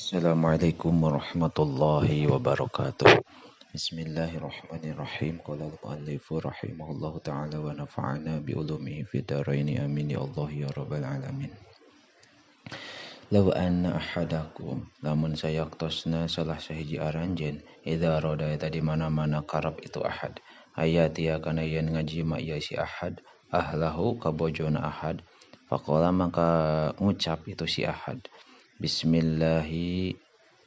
Assalamualaikum warahmatullahi wabarakatuh. Bismillahirrahmanirrahim. Qala al-muallifu rahimahullahu ta'ala wa nafa'ana bi ulumihi fid dharain amin ya Allah ya rabbal alamin. Law anna ahadakum lamun sayaktosna salah sahiji aranjeun idza roda eta di mana-mana karab itu ahad. Ayatia kana yen ngajima ieu si ahad ahlahu kabojona ahad. Faqala maka ngucap itu si ahad. Bismillahi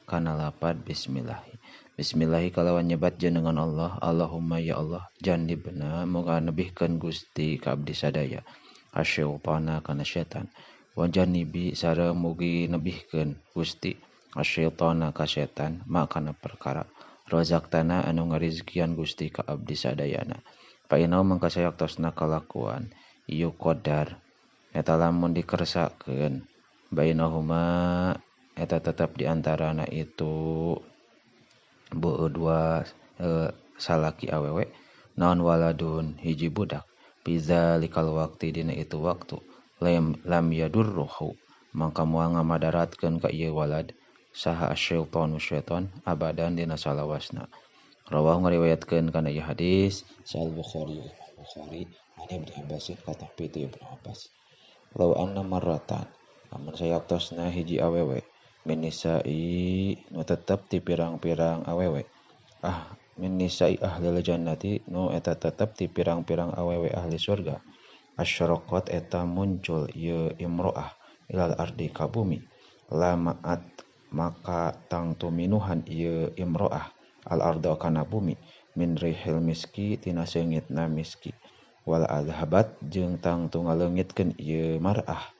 kana lapad bismillahi. Bismillahi kalawan nyebat jenengan Allah. Allahumma ya Allah jannibna moga nebihkeun Gusti ka abdi sadaya. Asyaitana kana setan. Wa jannibi sareng mugi nebihkeun Gusti asyaitana ka setan makana perkara. Rozaktana anu ngarizkian Gusti ka abdi sadayana. Fa inau mangka sayaktosna kalakuan ieu qadar eta lamun dikersakeun bainahuma eta tetap diantarana itu dua salaki awewe naon waladun hiji budak biza likal waktu dina itu waktu lam yadurruhu mangka moal ngamadaratkeun ka ieu walad saha asyaitanu syaitan abadan dina salawasna. Rawahu ngariwayatkeun kana ieu hadis Sahih Bukhari an Ibnu Abbas kata piti Ibnu Abbas. Law anna marratan amun sayaktosna hiji awewe min nisa'i nu tetep ti pirang-pirang awewe min nisa'i ahlil jannati nu eta tetep ti pirang-pirang awewe ahli surga asyaraqat eta muncul ieu imro'ah ilal ardi ka bumi lamaat maka tang tuminuhan ieu imro'ah al arda kana bumi min rihil miski tina seungitna miski wal adhabat jeung tang tu ngaleungitkeun ieu mar'ah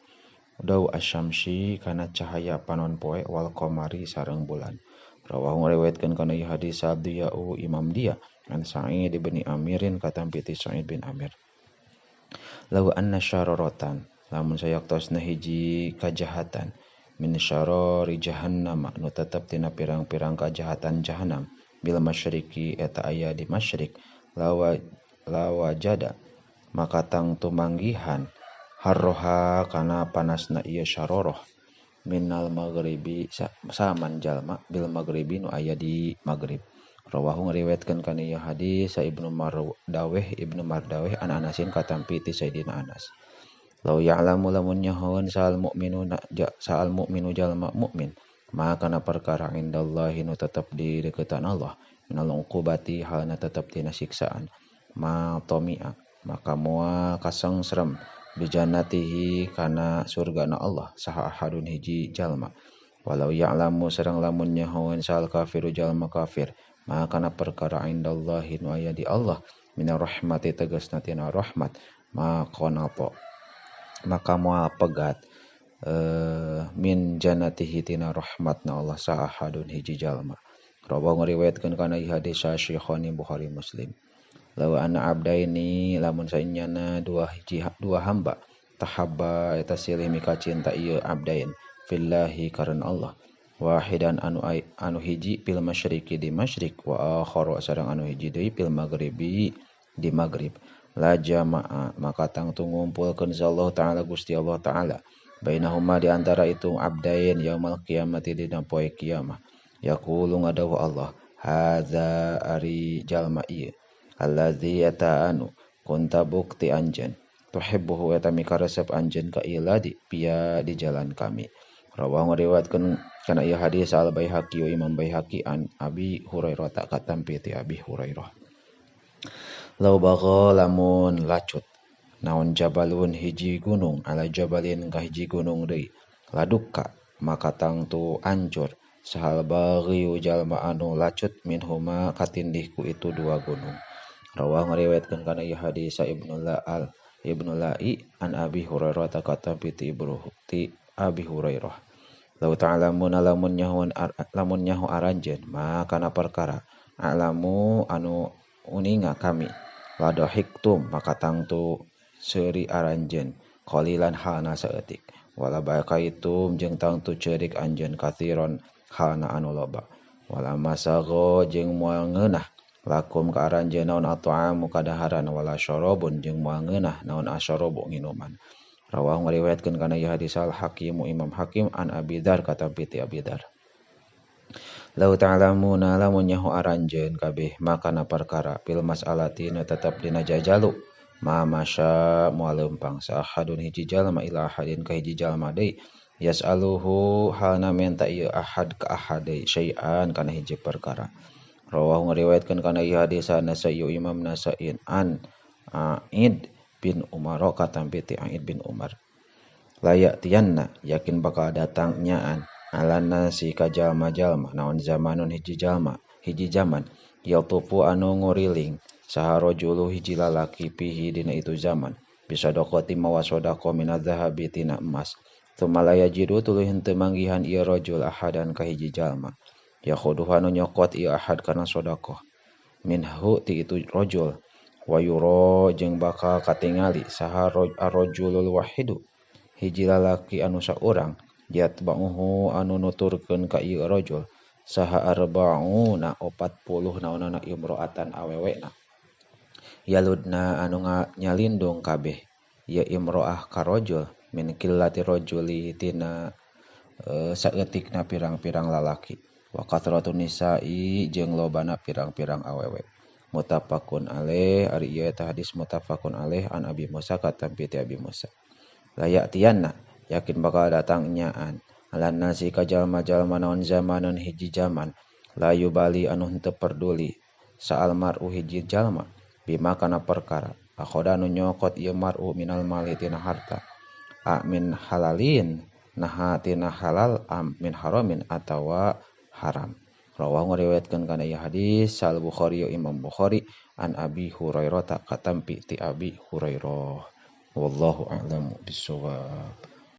daw asyamsi kana cahaya panon poe wal qamari sareng bulan. Rawahu ngariwayatkeun kana ieu hadis Abdiyau Imam Dia an Sa'id bin Amirin katampi ti Sa'id bin Amir. Law anna syararatan lamun sayaktosna hiji kajahatan min syarari jahannam nu tetep tina pirang-pirang kajahatan jahanam bil masyriqi eta aya di masyriq lawajada maka tang tumanggihan harroha kana panasna ieu syaroroh minal maghribi saman jalma bil maghribi nu aya di maghrib. Rawahu ngariwayatkeun kana ieu hadis Ibnu Mardaweh an Anasin katampi ti Sayyidina Anas. Law ya'lamu lamun nyahoeun sa'al mu'minu jalma mukmin maka kana perkara indallahi nu tetep di deukeutan Allah minal uqubati halna tetep tina siksaan ma tomi'a maka moal kasengsrem bijannatihi kana surgana Allah saha ahadun hiji jalma walau ya'lamu sareng lamun nyahoeun sal kafiru jalma kafir maka kana perkara indallahi nu aya di Allah minar rahmati tegasna tina rahmat maka moal pegat min jannatihi tina rahmatna Allah saha ahadun hiji jalma. Rawahu ngariwayatkeun kana ieu hadis Syaikhaini Bukhari Muslim. Law anna abdaini lamun saenyana dua hamba tahabba eta silih mika cinta ieu abdain fillahi karena Allah wahidan anu hiji fil masyriqi di masyriq wa akharu sareng anu hiji deui fil maghribi di maghrib la jama'a maka tang ngumpulkeun Allah taala Gusti Allah taala bainahuma di antara itu abdain yaumul qiyamati dina poe kiamah yaqulu ngadawu Allah hadza ari jalma ieu allazi yata'anu kunta bukti anjen tuhibbuhu eta mikaresep anjen ka iladi pia di jalan kami. Rawahu ngariwayatkeun kana ieu hadis al Baihaqi wa Imam Baihaqi an Abi Hurairah ta katampi ti Abi Hurairah. Law bagha lamun lacut naon jabalun hiji gunung ala jabalin ka hiji gunung deui ladukka maka tang tu ancur sahal baghi jalma anu lacut minhuma katindihku itu dua gunung. Rawahu ngariwayatkeun kana ieu hadis Ibnu La'i an Abi Hurairah ta katampi ti Abi Hurairah. Law ta'lamuna lamun nyaho aranjeun maka kana perkara alamu anu uninga kami ladahiktum maka tangtu seuri aranjeun qalilan halna saeutik wala bakaitum jeung tangtu ceurik anjeun katsiron halna anu loba wala masago jeung moal ngeunah lakum ka aranjeun naon at'amu kadaharan wala syarabun jeung moal ngeunah naon asyarabu minuman. Rawahu ngariwayatkeun kana ieu hadis Al Hakim Imam Hakim an Abi Dzar katampi ti Abi Dzar. Lau ta'lamuna lamun nyaho aranjeun kabeh makana perkara fil mas'alati nu tetep dina jajalu ma masya moal leumpang sahadun hiji jalma ila ahadin ka hiji jalma deui yas'aluhu halna menta ieu ahad ka ahad deui syai'an kana hiji perkara. Rawahu ngariwayatkeun kana ieu hadis An-Nasa'i Imam Nasa'i an Aid bin Umar katampi ti Aid bin Umar. Layak tianna yakin bakal datang nyaan alana si ka jalma-jalma naon zamanun hiji zaman yatufu anu nguriling saha rajulu hiji lalaki pihi dina itu zaman bisadaqati mawa sodaqah minadz zahabi tina emas tsumma la yajidu tuluy henteu manggihan ieu rajul ahadan ka hiji jalma yakhuduhu anu nyokot ieu ahad kana sodaqah minhu ti itu rajul wa yura jeung bakal katingali saha ar-rajulul wahidu hiji lalaki anu saurang yatba'uhu anu nuturkeun ka ieu rajul saha arba'una 40 naonana imro'atan awewena yaludna anu nyalindung kabeh ya imro'ah ka rajul min qillati rajuli tina saeutikna pirang-pirang lalaki wa kathratun nisa'i jeung lobana pirang-pirang awewe muttafaqun alaih ari ieu eta hadis muttafaqun alaih an Abi Musa katampi ti Abi Musa. Layak tianna yakin bakal datang nyaan alan nasi ka jalma-jalma naon zamanon hiji zaman layu bali anu henteu perduli saal mar'u hiji jalma bima kana perkara akhoda anu nyokot ieu mar'u minal mali tina harta min halalin naha tina halal min haramin atawa haram. Rawahu ngariwayatkeun kana ieu hadis Sal Bukhari Imam Bukhari an Abi Hurairah katampi ti Abi Hurairah. Wallahu a'lam bishawab.